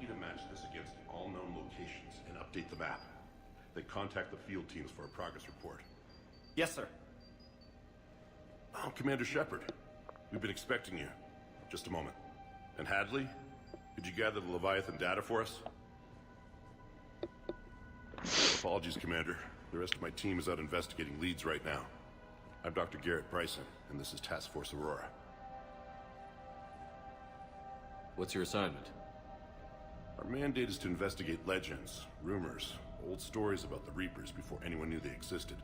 you to match this against all known locations and update the map. Then contact the field teams for a progress report. Yes, sir. Oh, Commander Shepard. We've been expecting you. Just a moment. And Hadley, did you gather the Leviathan data for us? Apologies, Commander. The rest of my team is out investigating leads right now. I'm Dr. Garrett Bryson, and this is Task Force Aurora. What's your assignment? Our mandate is to investigate legends, rumors, old stories about the Reapers before anyone knew they existed.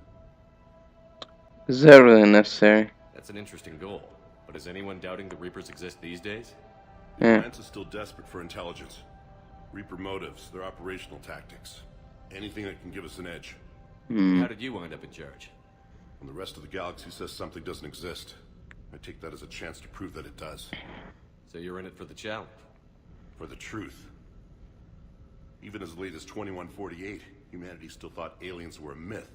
Is that really necessary? That's an interesting goal. But is anyone doubting the Reapers exist these days? The Alliance is still desperate for intelligence. Reaper motives, their operational tactics. Anything that can give us an edge. How did you wind up in charge? When the rest of the galaxy says something doesn't exist, I take that as a chance to prove that it does. So you're in it for the challenge? For the truth. Even as late as 2148, humanity still thought aliens were a myth.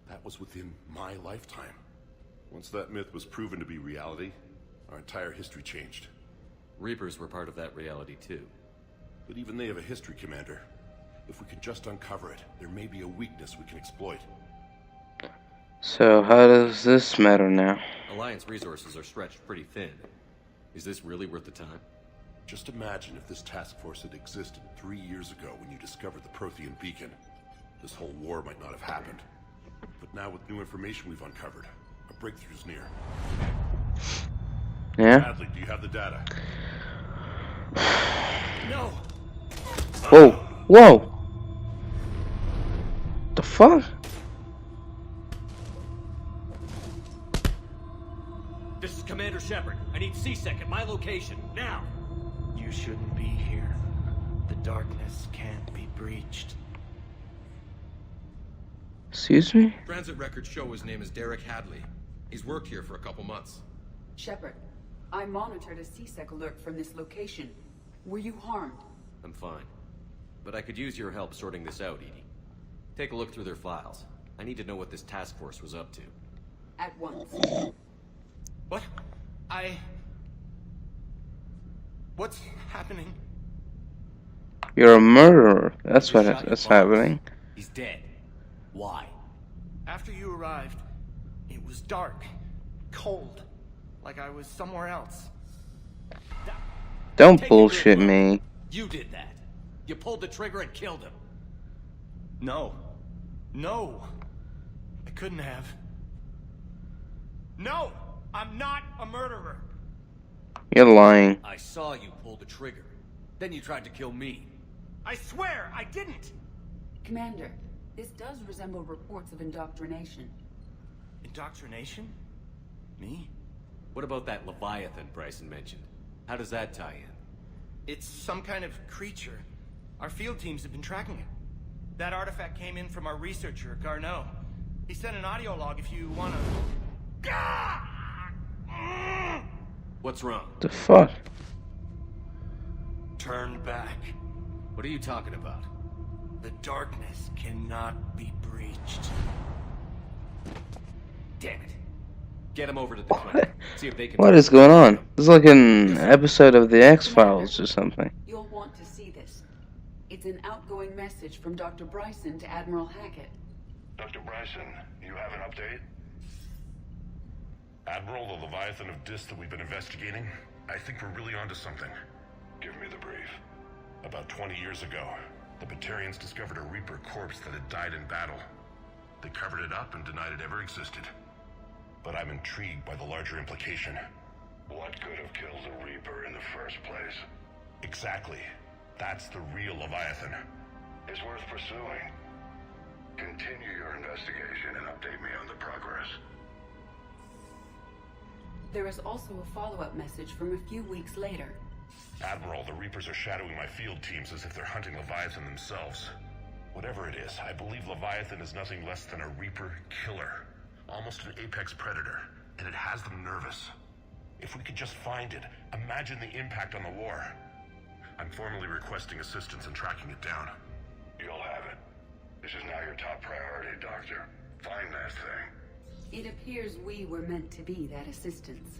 That was within my lifetime. Once that myth was proven to be reality, our entire history changed. Reapers were part of that reality too. But even they have a history, Commander. If we can just uncover it, there may be a weakness we can exploit. So how does this matter now? Alliance resources are stretched pretty thin. Is this really worth the time? Just imagine if this task force had existed 3 years ago when you discovered the Prothean beacon. This whole war might not have happened. But now with new information we've uncovered, a breakthrough's near. Yeah? Hadley, do you have the data? No! Whoa! Whoa! The fuck? This is Commander Shepard. I need C-Sec at my location, now! You shouldn't be here. The darkness can't be breached. Excuse me? Transit records show his name is Derek Hadley. He's worked here for a couple months. Shepard, I monitored a C-Sec alert from this location. Were you harmed? I'm fine. But I could use your help sorting this out, Edie. Take a look through their files. I need to know what this task force was up to. At once. What? What's happening? You're a murderer. That's You what shot your that's boss. happening. He's dead. Why? After you arrived, it was dark, cold, like I was somewhere else. Don't Take it bullshit real me. You did that. You pulled the trigger and killed him. No. No. I couldn't have. No! I'm not a murderer. You're lying. I saw you pull the trigger. Then you tried to kill me. I swear I didn't! Commander, this does resemble reports of indoctrination. Indoctrination? Me? What about that Leviathan Bryson mentioned? How does that tie in? It's some kind of creature. Our field teams have been tracking it. That artifact came in from our researcher, Garneau. He sent an audio log if you wanna... What's wrong? The fuck? Turn back. What are you talking about? The darkness cannot be breached. Damn it. Get him over to the clinic. See if they can... What is going on? This is like an episode of the X-Files or something. You'll want to see this. It's an outgoing message from Dr. Bryson to Admiral Hackett. Dr. Bryson, you have an update? Admiral, the Leviathan of Dis that we've been investigating, I think we're really onto something. Give me the brief. About 20 years ago, the Batarians discovered a Reaper corpse that had died in battle. They covered it up and denied it ever existed. But I'm intrigued by the larger implication. What could have killed the Reaper in the first place? Exactly. That's the real Leviathan. It's worth pursuing. Continue your investigation and update me on the progress. There is also a follow-up message from a few weeks later. Admiral, the Reapers are shadowing my field teams as if they're hunting Leviathan themselves. Whatever it is, I believe Leviathan is nothing less than a Reaper killer. Almost an apex predator, and it has them nervous. If we could just find it, imagine the impact on the war. I'm formally requesting assistance in tracking it down. You'll have it. This is now your top priority, Doctor. Find that thing. It appears we were meant to be that assistance.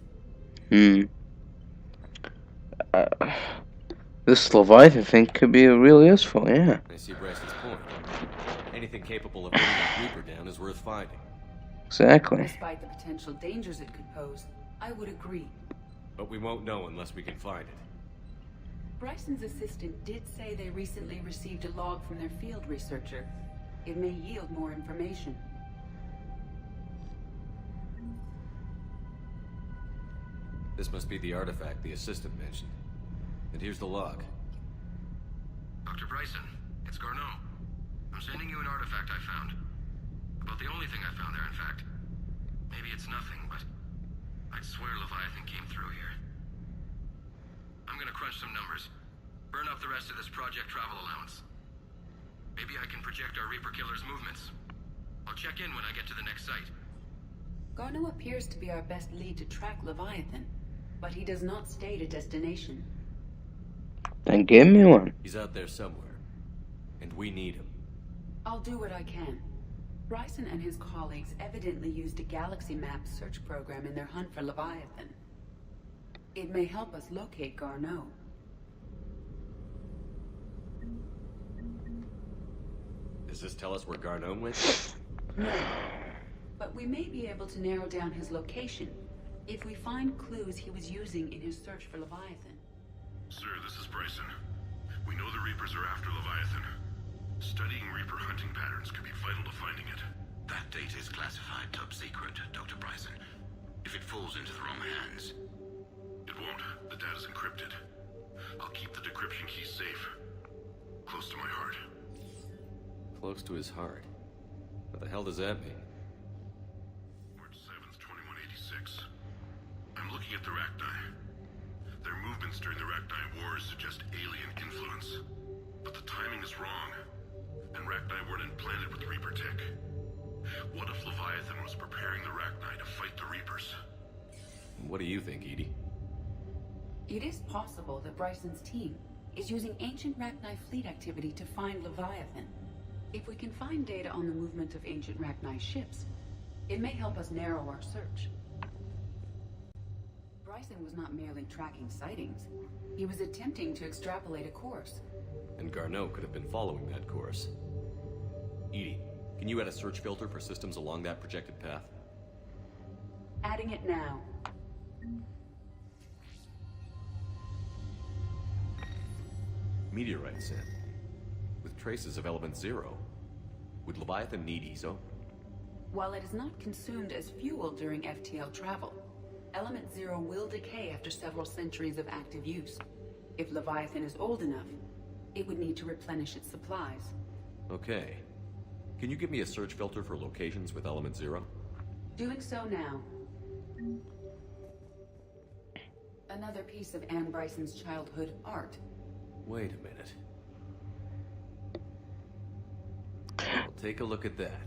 This this Leviathan thing could be real useful, yeah. I see Bryson's point. Anything capable of bringing that Reaper down is worth finding. Exactly. Despite the potential dangers it could pose, I would agree. But we won't know unless we can find it. Bryson's assistant did say they recently received a log from their field researcher. It may yield more information. This must be the artifact the assistant mentioned. And here's the log. Dr. Bryson, it's Garneau. I'm sending you an artifact I found. About the only thing I found there, in fact. Maybe it's nothing, but I'd swear Leviathan came through here. I'm gonna crunch some numbers. Burn up the rest of this project travel allowance. Maybe I can project our Reaper Killer's movements. I'll check in when I get to the next site. Garneau appears to be our best lead to track Leviathan, but he does not state a destination. Then give me one. He's out there somewhere. And we need him. I'll do what I can. Bryson and his colleagues evidently used a galaxy map search program in their hunt for Leviathan. It may help us locate Garneau. Does this tell us where Garneau went? No, but we may be able to narrow down his location if we find clues he was using in his search for Leviathan. Sir, this is Bryson. We know the Reapers are after Leviathan. Studying Reaper hunting patterns could be vital to finding it. That data is classified top secret, Dr. Bryson. If it falls into the wrong hands... It won't. The data's encrypted. I'll keep the decryption key safe. Close to my heart. Close to his heart. What the hell does that mean? March 7th, 2186. I'm looking at the Rachni. Their movements during the Rachni Wars suggest alien influence. But the timing is wrong. And Rachni weren't implanted with Reaper tech. What if Leviathan was preparing the Rachni to fight the Reapers? What do you think, Edie? It is possible that Bryson's team is using ancient Rachni fleet activity to find Leviathan. If we can find data on the movement of ancient Rachni ships, it may help us narrow our search. Bryson was not merely tracking sightings. He was attempting to extrapolate a course. And Garneau could have been following that course. Edie, can you add a search filter for systems along that projected path? Adding it now. Meteorite sent. With traces of element 0. Would Leviathan need ESO? While it is not consumed as fuel during FTL travel, element 0 will decay after several centuries of active use. If Leviathan is old enough, it would need to replenish its supplies. Okay. Can you give me a search filter for locations with element 0? Doing so now. Another piece of Anne Bryson's childhood art. Wait a minute. I'll take a look at that.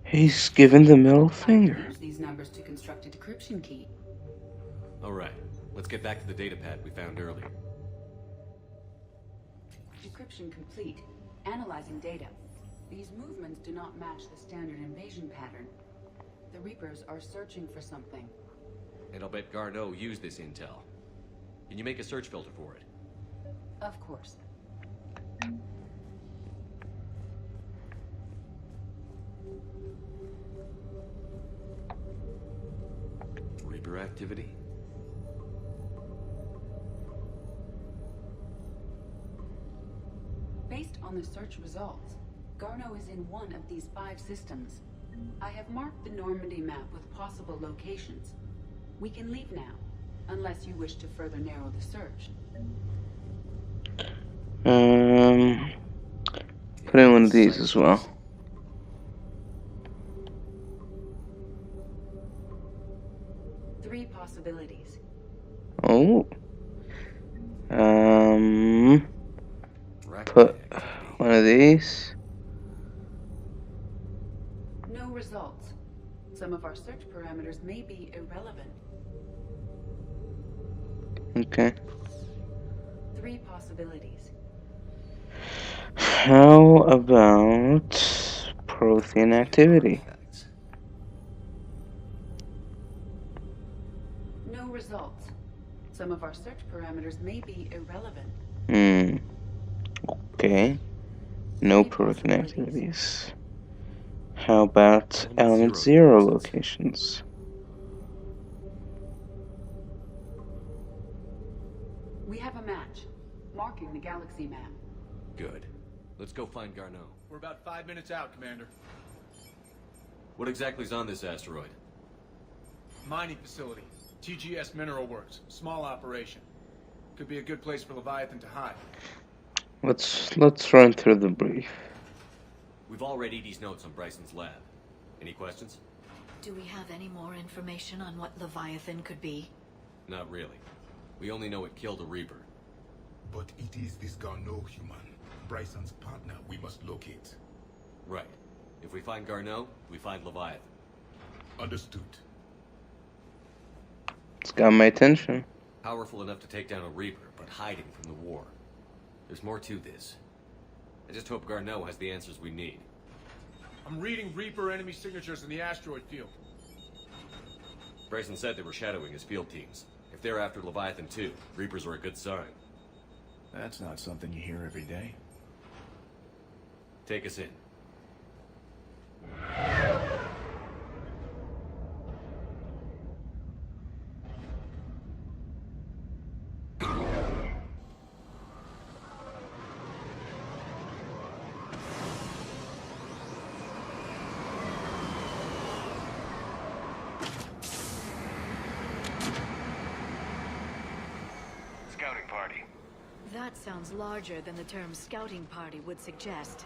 He's given the middle I finger. can use these numbers to construct a decryption key. Alright, let's get back to the datapad we found earlier. Decryption complete. Analyzing data. These movements do not match the standard invasion pattern. The Reapers are searching for something. And I'll bet Garneau used this intel. Can you make a search filter for it? Of course. Reaper activity? Based on the search results, Garneau is in one of these 5 systems. I have marked the Normandy map with possible locations. We can leave now, unless you wish to further narrow the search. Put in one of these as well. Three possibilities. Oh. Rachni Put activity. one of these. No results. Some of our search parameters may be irrelevant. Okay. 3 possibilities. How about Prothean activity? Artifacts. No results. Some of our search parameters may be irrelevant. Hmm. Okay. No protein activities. How about element zero locations? We have a match, marking the galaxy map. Good. Let's go find Garneau. We're about 5 minutes out, Commander. What exactly is on this asteroid? Mining facility. TGS Mineral Works. Small operation. Could be a good place for Leviathan to hide. Let's run through the brief. We've all read Edie's notes on Bryson's lab. Any questions? Do we have any more information on what Leviathan could be? Not really. We only know it killed a Reaper. But it is this Garneau human, Bryson's partner, we must locate. Right. If we find Garneau, we find Leviathan. Understood. It's got my attention. Powerful enough to take down a Reaper, but hiding from the war. There's more to this. I just hope Garneau has the answers we need. I'm reading Reaper enemy signatures in the asteroid field. Bryson said they were shadowing his field teams. If they're after Leviathan too, Reapers are a good sign. That's not something you hear every day. Take us in. Scouting party. That sounds larger than the term scouting party would suggest.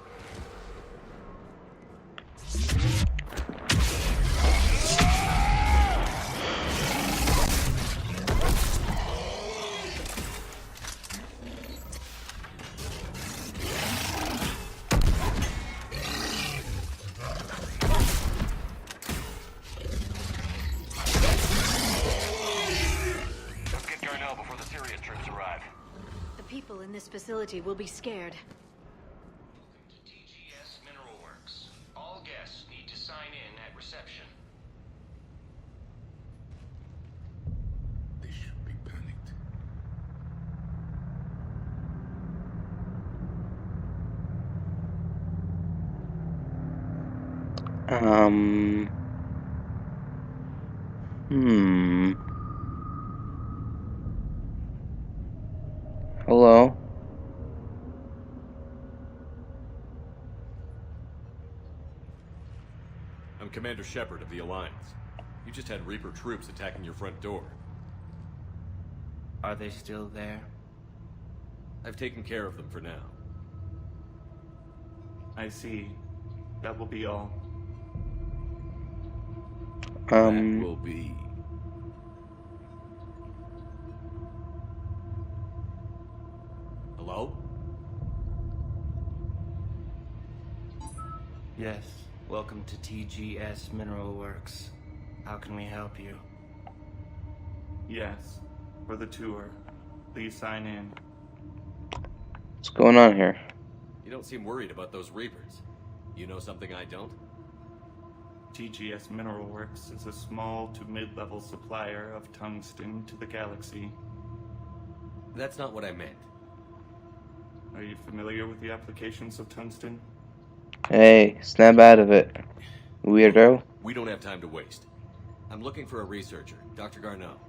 Let's get Garneau before the serious troops arrive. The people in this facility will be scared. Welcome to TGS Mineral Works. All guests need to sign in at reception. They should be panicked. Hello? I'm Commander Shepard of the Alliance. You just had Reaper troops attacking your front door. Are they still there? I've taken care of them for now. I see. That will be all. That will be... Hello? Yes. Welcome to TGS Mineral Works. How can we help you? Yes. For the tour. Please sign in. What's going on here? You don't seem worried about those Reapers. You know something I don't? TGS Mineral Works is a small to mid-level supplier of tungsten to the galaxy. That's not what I meant. Are you familiar with the applications of tungsten? Hey, snap out of it, weirdo. We don't have time to waste. I'm looking for a researcher, Dr. Garneau.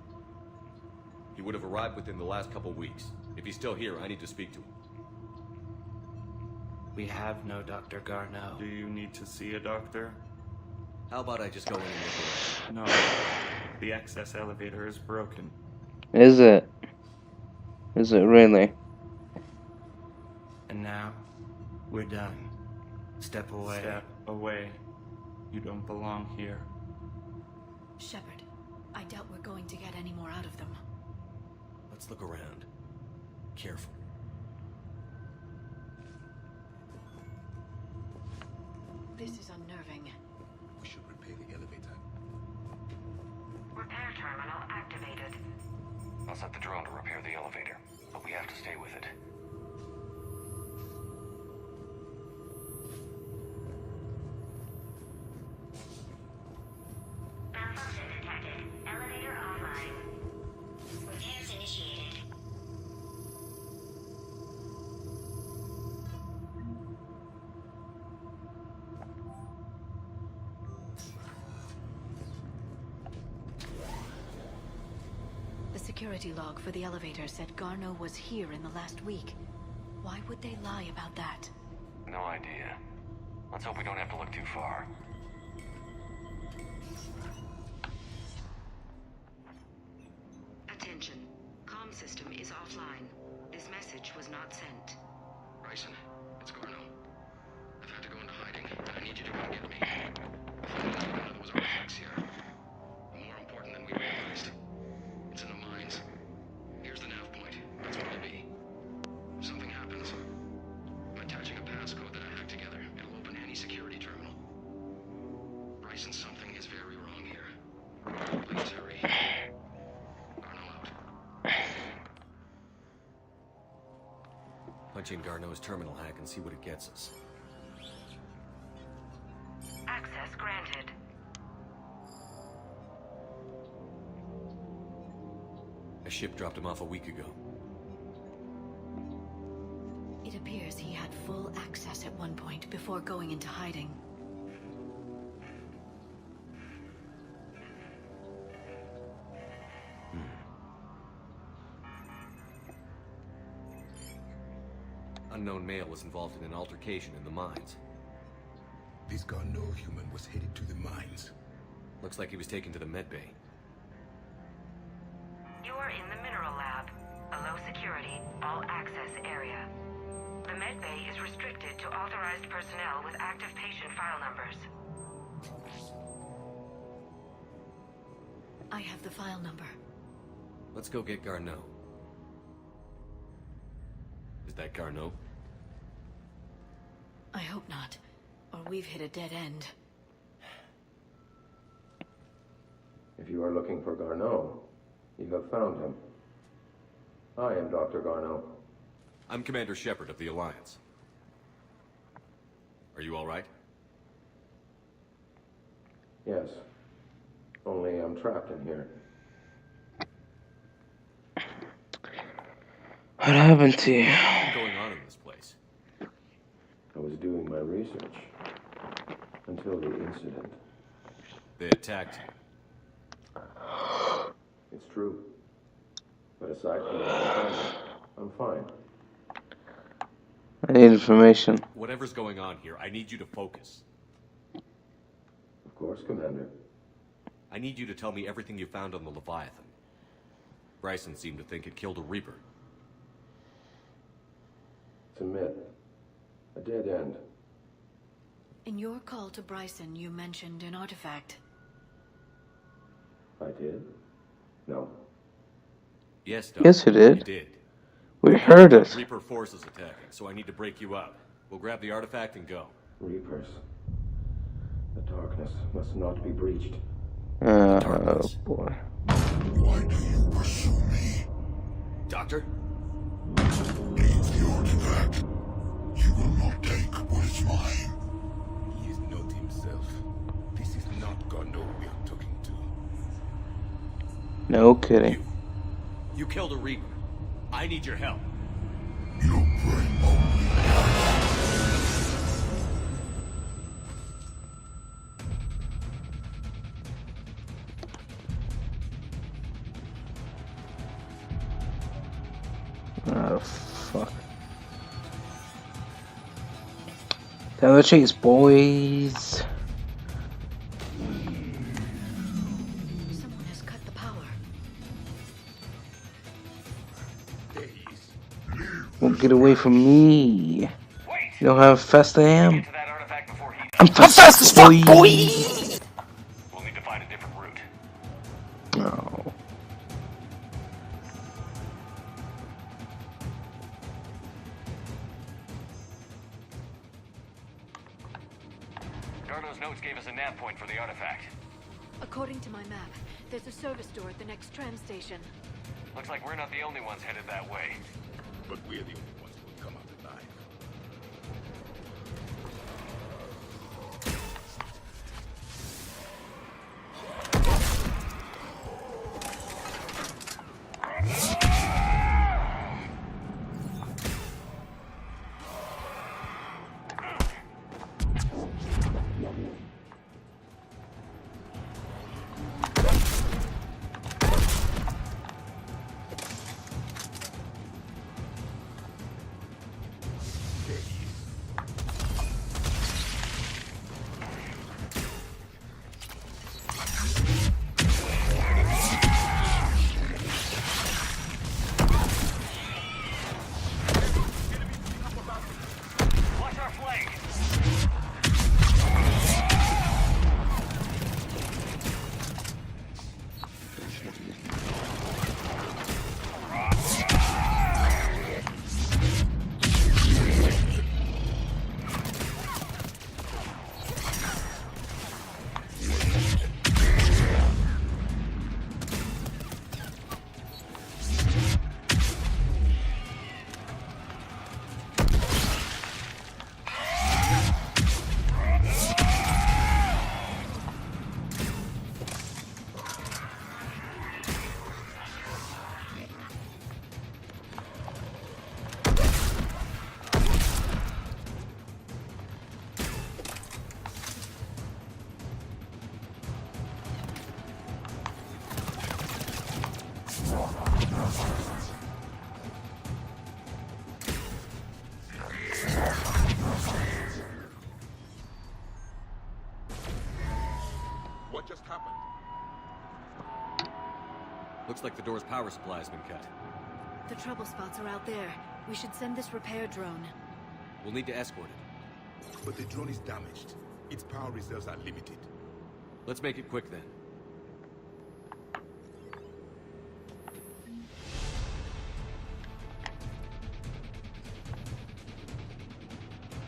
He would have arrived within the last couple weeks. If he's still here, I need to speak to him. We have no Dr. Garneau. Do you need to see a doctor? How about I just go in and look around? No. The access elevator is broken. Is it? Is it really? And now, we're done. Step away. Step away. You don't belong here. Shepard, I doubt we're going to get any more out of them. Let's look around. Careful. This is unnerving. We should repair the elevator. Repair terminal activated. I'll set the drone to repair the elevator, but we have to stay with it. Malfunction detected. Elevator offline. Repairs initiated. security log for the elevator said Garneau was here in the last week. Why would they lie about that? No idea. Let's hope we don't have to look too far. Attention. Comm system is offline. This message was not sent. Bryson, it's Garneau. I've had to go into hiding, and I need you to come get me. Finally, none of those artifacts here. More important than we realized. It's in the mines. Here's the nav point. That's what it'll be. If something happens, I'm attaching a passcode that I hacked together. It'll open any security terminal. Bryson, something is very wrong here. Please hurry. Garneau out. Punch in Garneau's terminal hack and see what it gets us. Access granted. A ship dropped him off a week ago. It appears he had full access at one point before going into hiding. Unknown male was involved in an altercation in the mines. This Garneau human was headed to the mines. Looks like he was taken to the medbay. You are in the mineral lab, a low security, all access area. The medbay is restricted to authorized personnel with active patient file numbers. I have the file number. Let's go get Garneau. Is that Garneau? I hope not, or we've hit a dead end. If you are looking for Garneau, you have found him. I am Dr. Garneau. I'm Commander Shepard of the Alliance. Are you all right? Yes. Only I'm trapped in here. What happened to you? What's going on in this place? I was doing my research. Until the incident. They attacked you. It's true. But aside from that, I'm fine. I need information. Whatever's going on here, I need you to focus. Of course, Commander. I need you to tell me everything you found on the Leviathan. Bryson seemed to think it killed a Reaper. It's a myth. A dead end. In your call to Bryson, you mentioned an artifact. I did? No. Yes, Doc. Yes, you did. You did. We heard it. Reaper forces attacking, so I need to break you up. We'll grab the artifact and go. Reapers. The darkness must not be breached. Oh, boy. Why do you pursue me? Doctor? Leave the artifact. You will not take what is mine. He is not himself. This is not Garneau we are talking to. No kidding. You killed a Reaper. I need your help. Your brain only. Oh, fuck. Tell the chase, boys. Someone has cut the power. There he is. Won't get away from me. You know how fast I am? I'm fast as fuck, boy! We'll need to find a different route. No. Garneau's notes gave us a nav point for the artifact. According to my map, there's a service door at the next tram station. Looks like we're not the only ones headed that way. But we're the only ones who will come out alive. happened? Looks like the door's power supply has been cut. The trouble spots are out there. We should send this repair drone. We'll need to escort it. But the drone is damaged. Its power reserves are limited. Let's make it quick then.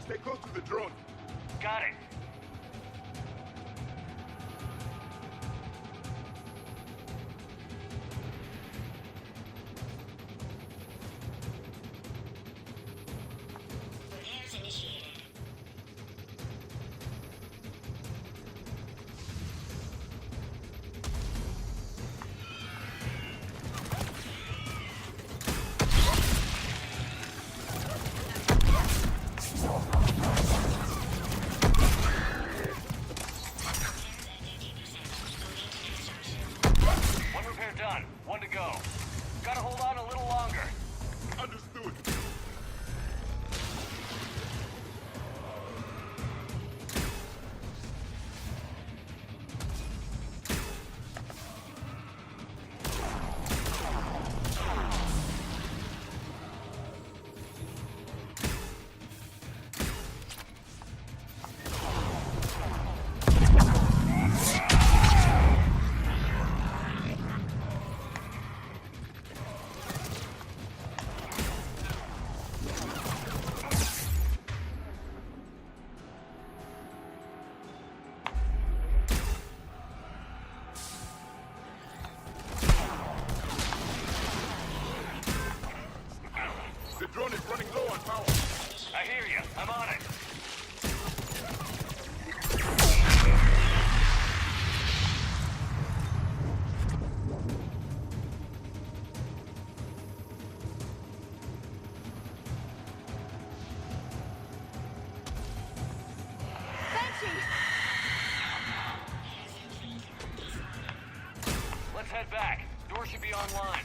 Stay close to the drone. Got it. Repairs initiated. One repair done. One to go. Gotta hold on a little longer. Understood. The drone is running low on power. I hear you. I'm on it. Let's head back. Door should be online.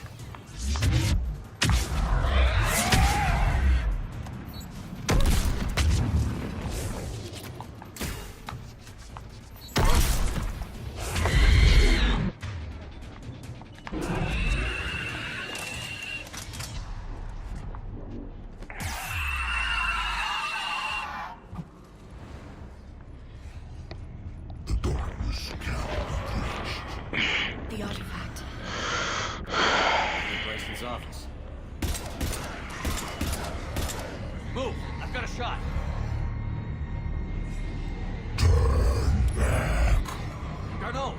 The darkness cannot be breached. The artifact. In Bryson's office. Move! I've got a shot. Turn back. Garneau!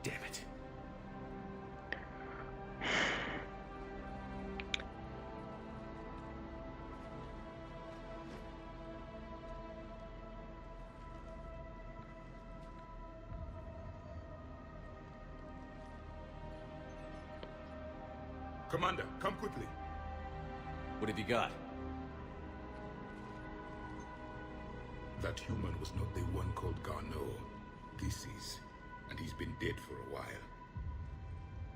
Damn it. Commander, come quickly. What have you got? That human was not the one called Garneau. This is. And he's been dead for a while.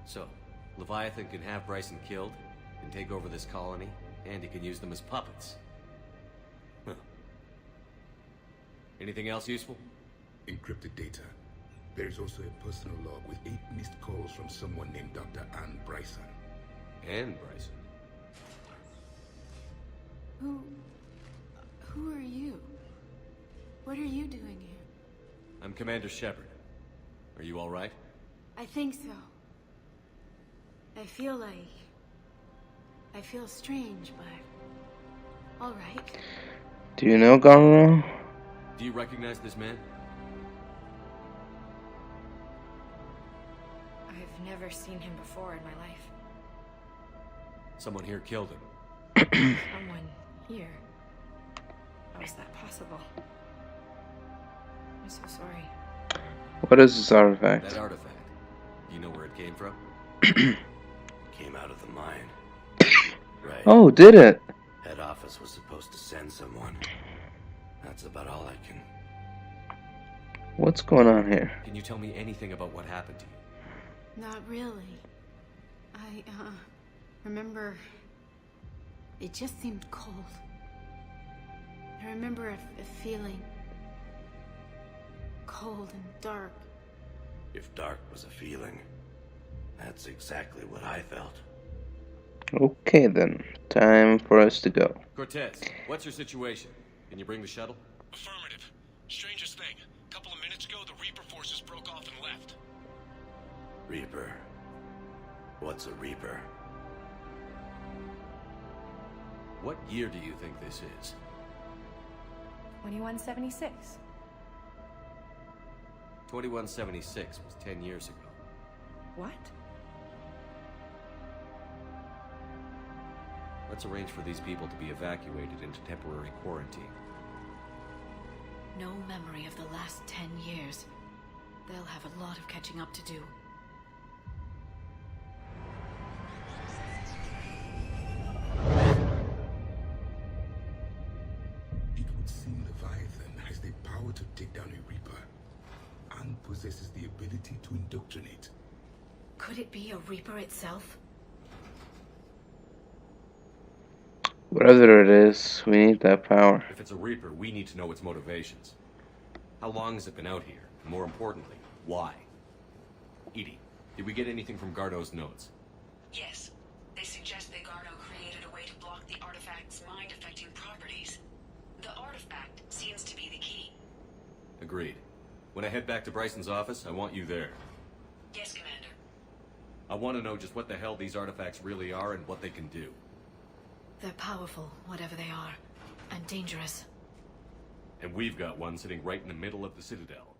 So, Leviathan can have Bryson killed, and take over this colony, and he can use them as puppets. Huh. Anything else useful? Encrypted data. There is also a personal log with 8 missed calls from someone named Dr. Ann Bryson. And Bryson. Who are you? What are you doing here? I'm Commander Shepard. Are you all right? I think so. I feel strange, but all right. Do you know Garneau? Do you recognize this man? I've never seen him before in my life. Someone here killed him. Someone here? How is that possible? I'm so sorry. What is this artifact? That artifact. Do you know where it came from? Came out of the mine. Right. Oh, did it? Head office was supposed to send someone. That's about all I can... What's going on here? Can you tell me anything about what happened to you? Not really. remember... It just seemed cold. I remember a feeling... cold and dark. If dark was a feeling, that's exactly what I felt. Okay then, time for us to go. Cortez, what's your situation? Can you bring the shuttle? Affirmative. Strangest thing. A couple of minutes ago, the Reaper forces broke off and left. Reaper? What's a Reaper? What year do you think this is? 2176. 2176 was 10 years ago. What? Let's arrange for these people to be evacuated into temporary quarantine. No memory of the last 10 years. They'll have a lot of catching up to do. It would seem Leviathan has the power to take down a Reaper, and possesses the ability to indoctrinate. Could it be a Reaper itself? Whatever it is, we need that power. If it's a Reaper, we need to know its motivations. How long has it been out here? And more importantly, why? Edie, did we get anything from Gardo's notes? Yes. They suggest that Gardo created a way to block the artifact's mind-affecting properties. The artifact seems to be the key. Agreed. When I head back to Bryson's office, I want you there. Yes, Commander. I want to know just what the hell these artifacts really are and what they can do. They're powerful, whatever they are, and dangerous. And we've got one sitting right in the middle of the Citadel.